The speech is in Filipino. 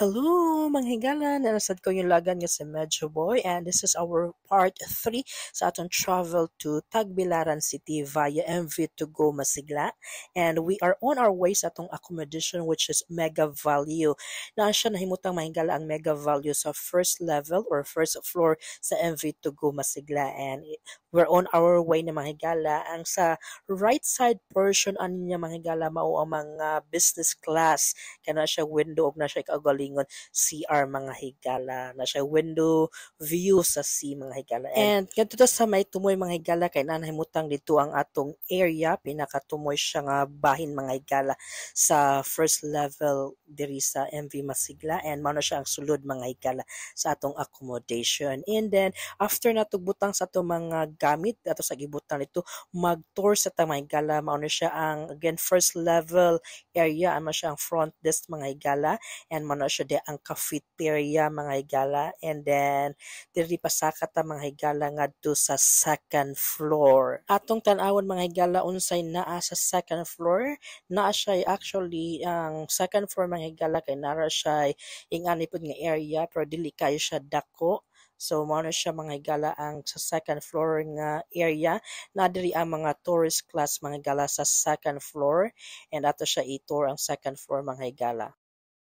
Hello, mga higala. Narasad ko yung lagan nga si Medyo Boy, and this is our part 3 sa atong travel to Tagbilaran City via MV to go Masigla. And we are on our way sa atong accommodation which is Mega Value. Na siya nahimutang mga higala ang Mega Value sa first level or first floor sa MV to go Masigla. And we're on our way na mga higala. Ang sa right side portion ani niya mga higala mao ang mga business class kana siya window og na siya kaugalingon CR mga higala na siya window view sa sea mga higala. And kadto ta sa may tumoy mga higala kay nanahimutang dito ang atong area pinakatumoy siya nga bahin mga higala sa first level diri sa MV Masigla, and mao na siya ang sulod mga higala sa atong accommodation. And then after natugbutang sa atong mga gamit ato sa gibutang nito mag-tour sa ta mga higala, mao na siya ang again first level area, ama siya ang front desk mga higala, and mano siya di ang cafeteria mga higala, and then diri pasaka ta mga higala ngadto sa second floor. Atong tan-awon mga higala unsay naa sa second floor, naa siya actually ang second floor mga higala kay nara siya ingani pud nga area pero dili kayo siya dako. So mao na siya mga higala ang sa second floor nga area, na diri ang mga tourist class mga higala sa second floor, and ato siya i-tour ang second floor mga higala.